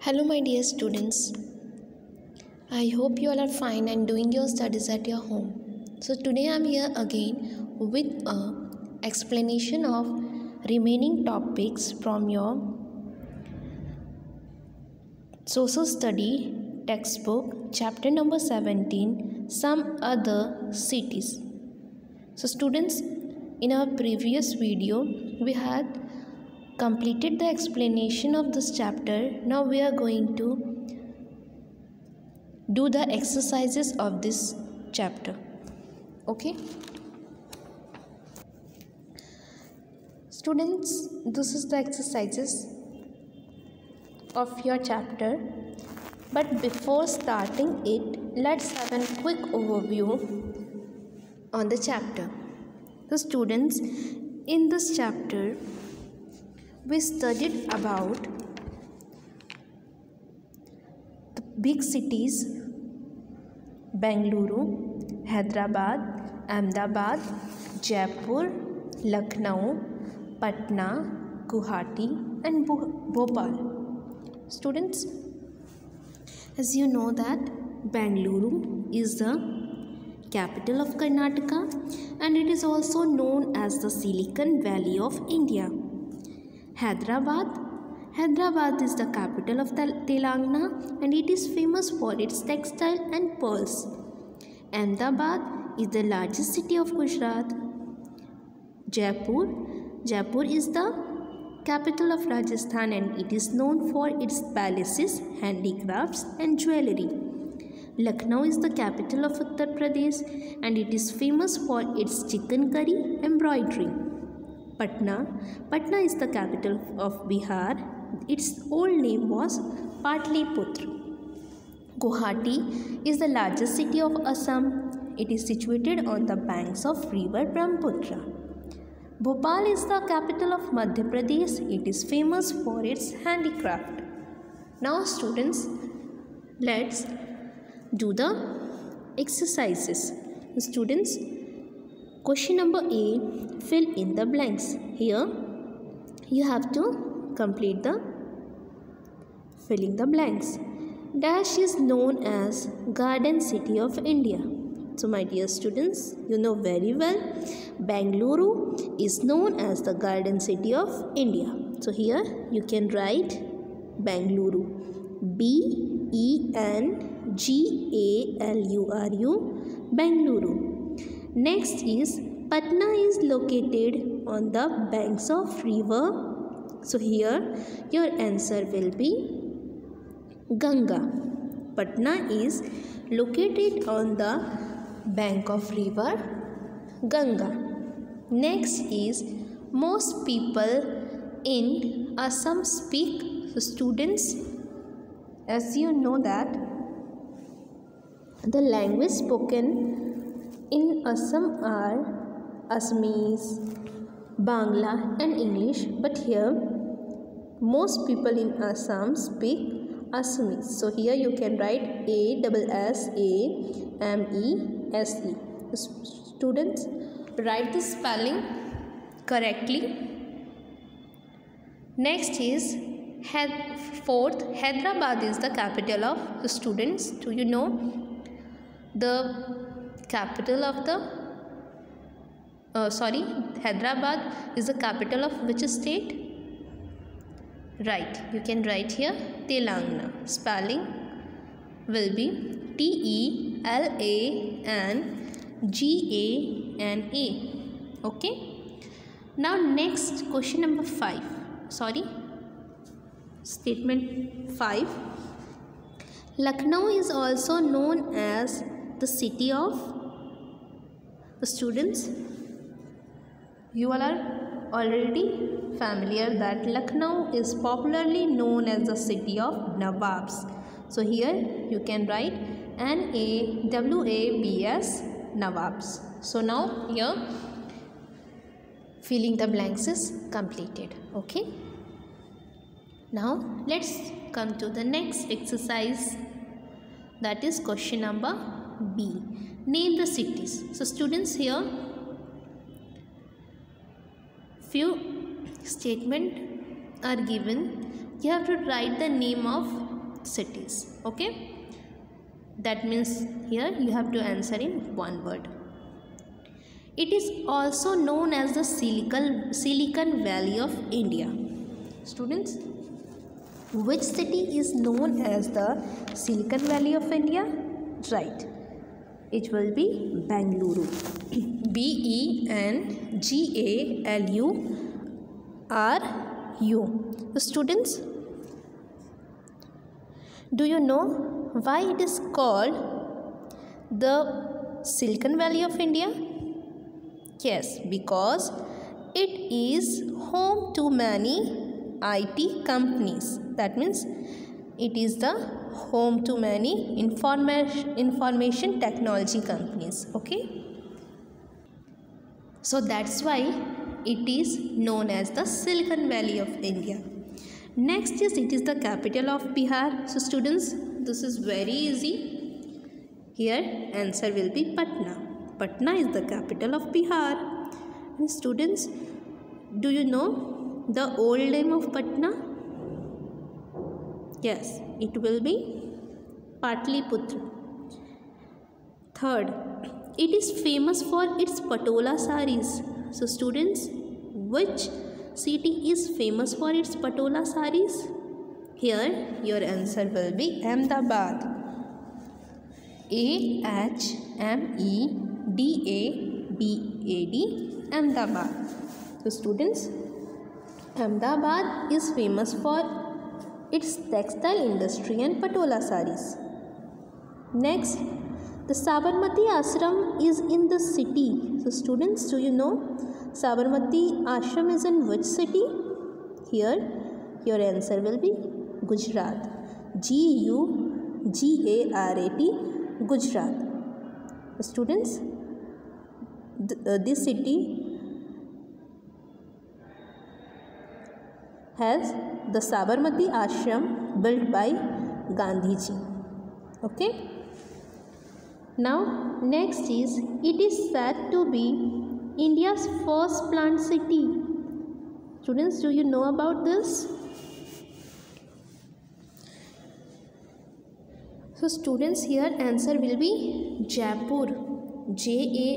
Hello, my dear students. I hope you all are fine and doing your studies at your home. So today I am here again with a explanation of remaining topics from your social study textbook, chapter number 17, some other cities. So students, in our previous video we had completed the explanation of this chapter. Now we are going to do the exercises of this chapter. Okay, students, this is the exercises of your chapter, but before starting it, let's have a quick overview on the chapter. The students, in this chapter we studied about the big cities: Bengaluru, Hyderabad, Ahmedabad, Jaipur, Lucknow, Patna, Guwahati and Bhopal. Students, as you know that Bengaluru is the capital of Karnataka and it is also known as the Silicon Valley of India. Hyderabad is the capital of Telangana and it is famous for its textile and pearls. Ahmedabad is the largest city of Gujarat. Jaipur is the capital of Rajasthan and it is known for its palaces, handicrafts and jewellery. Lucknow is the capital of Uttar Pradesh and it is famous for its chicken curry embroidery. Patna is the capital of Bihar. Its old name was Patliputra. Guwahati is the largest city of Assam. It is situated on the banks of river Brahmaputra. Bhopal is the capital of Madhya Pradesh. It is famous for its handicraft. Now students, let's do the exercises. Students, question number A, fill in the blanks. Here you have to complete the filling the blanks. Dash is known as Garden City of India. So my dear students, you know very well Bengaluru is known as the Garden City of India. So here you can write Bengaluru, B-E-N-G-A-L-U-R-U, Bengaluru. Next is Patna is located on the banks of river. So here your answer will be Ganga. Patna is located on the bank of river Ganga. Next is most people in Assam speak. So students, as you know that the language spoken in Assam are Assamese, Bangla and English, but here most people in Assam speak Assamese. So here you can write A-S-S-A-M-E-S-E. Students, write the spelling correctly. Next is fourth, Hyderabad is the capital of the students. Do you know the capital of the Hyderabad is the capital of which state? Right, you can write here Telangana. Spelling will be T-E-L-A-N-G-A-N-A. Okay. Now next, question number 5. Statement 5. Lucknow is also known as the city of the students. You all are already familiar that Lucknow is popularly known as the city of Nawabs. So here you can write N-A-W-A-B-S, Nawabs. So now here filling the blanks is completed. Okay. Now let's come to the next exercise, that is question number B. Name the cities. So students, here few statement are given. You have to write the name of cities. Okay, that means here you have to answer in one word. It is also known as the Silicon Valley of India. Students, which city is known as the Silicon Valley of India? Right, it will be Bengaluru. Bengaluru. Students, do you know why it is called the Silicon Valley of India? Yes, because it is home to many IT companies. That means it is the home to many information technology companies. Okay, so that's why it is known as the Silicon Valley of India. Next is, it is the capital of Bihar. So students, this is very easy. Here answer will be Patna. Patna is the capital of Bihar. And students, do you know the old name of Patna? Yes, it will be Patliputra. Third, it is famous for its patola saris. So students, which city is famous for its patola saris? Here your answer will be Ahmedabad. Ahmedabad, Ahmedabad. So students, Ahmedabad is famous for its textile industry and patola saris. Next, the Sabarmati Ashram is in the city. So students, do you know Sabarmati Ashram is in which city? Here your answer will be Gujarat. Gujarat, Gujarat. Students, this city has the Sabarmati Ashram built by Gandhiji. Okay. Now next is, it is said to be India's first planned city. Students, do you know about this? So students, here answer will be Jaipur. Jaipur,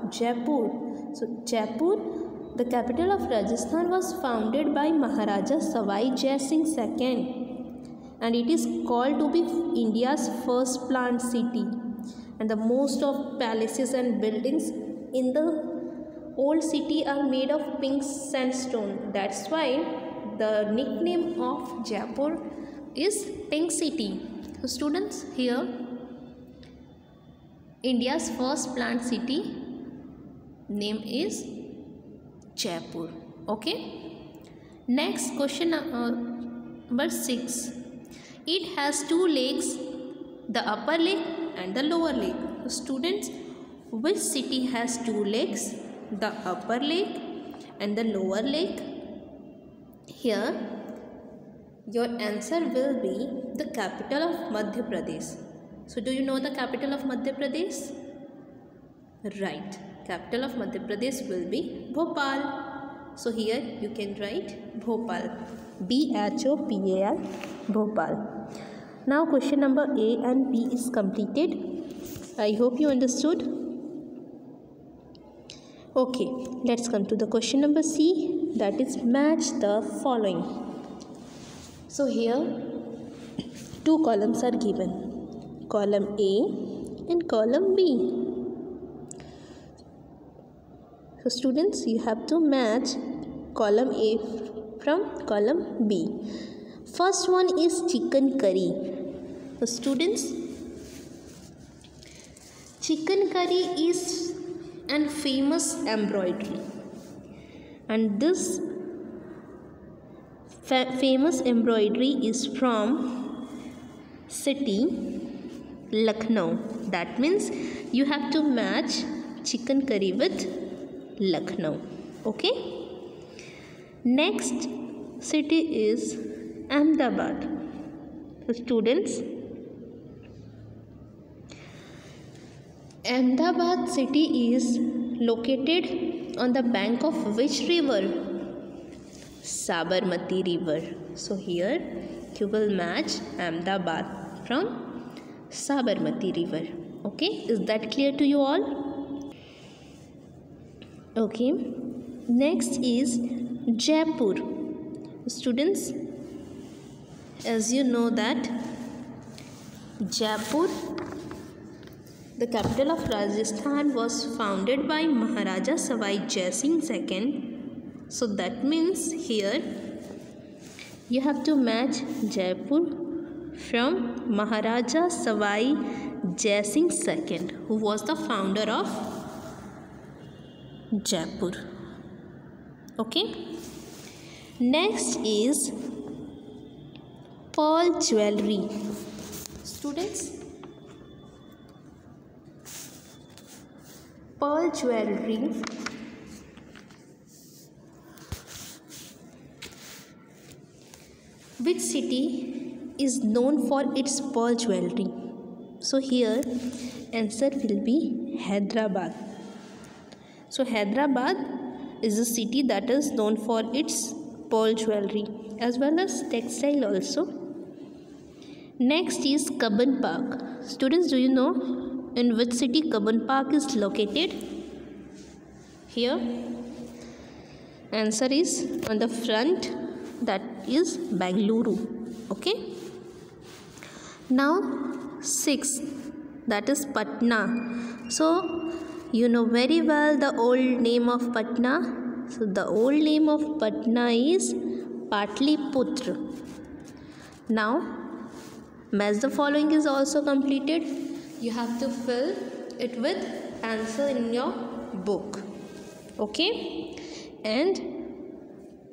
Jaipur. So Jaipur, the capital of Rajasthan, was founded by Maharaja Savai Jai Singh II, and it is called to be India's first planned city. And the most of palaces and buildings in the old city are made of pink sandstone. That's why the nickname of Jaipur is Pink City. So students, here India's first planned city name is Jaipur. Okay. Next, question number 6. It has two lakes, the upper lake and the lower lake. So students, which city has two lakes, the upper lake and the lower lake? Here your answer will be the capital of Madhya Pradesh. So do you know the capital of Madhya Pradesh? Right, capital of Madhya Pradesh will be Bhopal. So here you can write Bhopal, Bhopal, Bhopal. Now question number A and B is completed. I hope you understood. Okay, let's come to the question number C, that is match the following. So here two columns are given, column A and column B. So students, you have to match column A from column B. First one is chicken curry. So students, chicken curry is an famous embroidery, and this famous embroidery is from city Lucknow. That means you have to match chicken curry with Lucknow. Okay. Next city is Ahmedabad. So students, Ahmedabad city is located on the bank of which river? Sabarmati river. So here you will match Ahmedabad from Sabarmati river. Okay, is that clear to you all? Okay, next is Jaipur. Students, as you know that Jaipur, the capital of Rajasthan, was founded by Maharaja Savai Jai Singh II. So that means here you have to match Jaipur from Maharaja Savai Jai Singh II, who was the founder of Jaipur. Okay. Next is pearl jewelry. Students, pearl jewelry which city is known for its pearl jewelry? So here answer will be Hyderabad. So Hyderabad is a city that is known for its pearl jewelry as well as textile also. Next is Cubbon Park. Students, do you know in which city Cubbon Park is located? Here answer is on the front, that is Bengaluru. Okay. Now 6, that is Patna. So you know very well the old name of Patna. So the old name of Patna is Patliputra. Now match the following is also completed. You have to fill it with answer in your book. Okay, and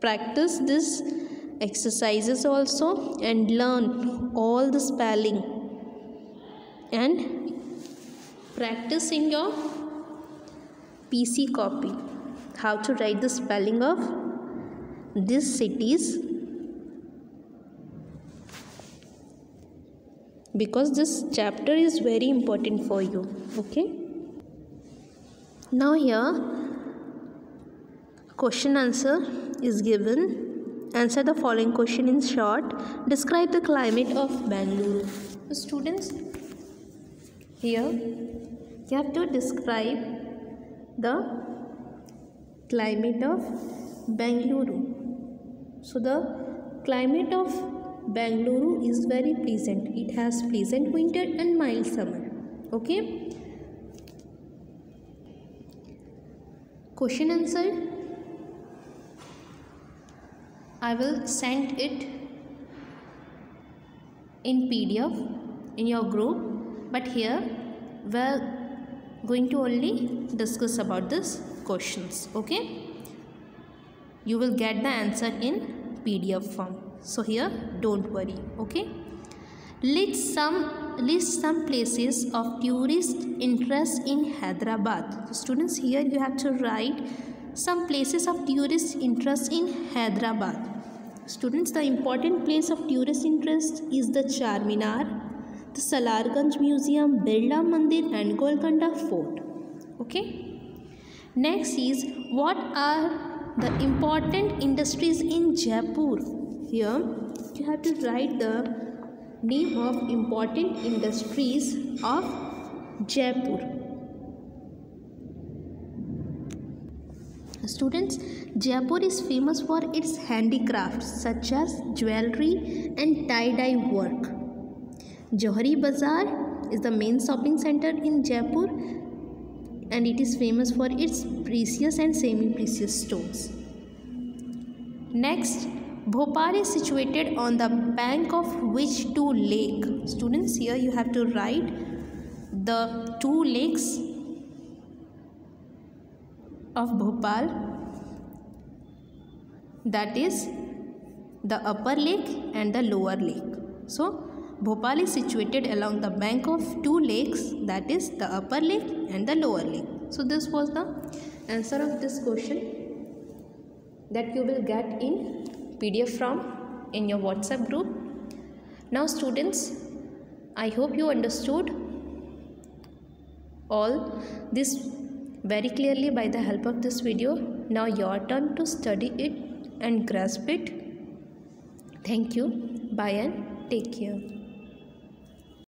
practice this exercises also and learn all the spelling and practice in your PC copy how to write the spelling of these cities, because this chapter is very important for you. Okay, now here question answer is given. Answer the following question in short. Describe the climate of Bengaluru. Students, here you have to describe the climate of Bengaluru. So the climate of Bengaluru is very pleasant. It has pleasant winter and mild summer. Okay. Question answer, I will send it in PDF in your group, but here we are going to only discuss about this questions. Okay, you will get the answer in PDF form, so here don't worry. Okay, list some places of tourist interest in Hyderabad. So students, here you have to write some places of tourist interest in Hyderabad. Students, the important place of tourist interest is the Charminar, the Salarganj Museum, Birla Mandir and Golconda Fort. Okay. Next is, what are the important industries in Jaipur? Here you have to write the name of important industries of Jaipur. Students, Jaipur is famous for its handicrafts such as jewelry and tie-dye work. Johari Bazaar is the main shopping center in Jaipur and it is famous for its precious and semi-precious stones. Next, Bhopal is situated on the bank of which two lakes? Students, here you have to write the two lakes of Bhopal, that is the upper lake and the lower lake. So Bhopal is situated along the bank of two lakes, that is the upper lake and the lower lake. So this was the answer of this question that you will get in PDF from in your WhatsApp group. Now students, I hope you understood all this very clearly by the help of this video. Now your turn to study it and grasp it. Thank you. Bye and take care.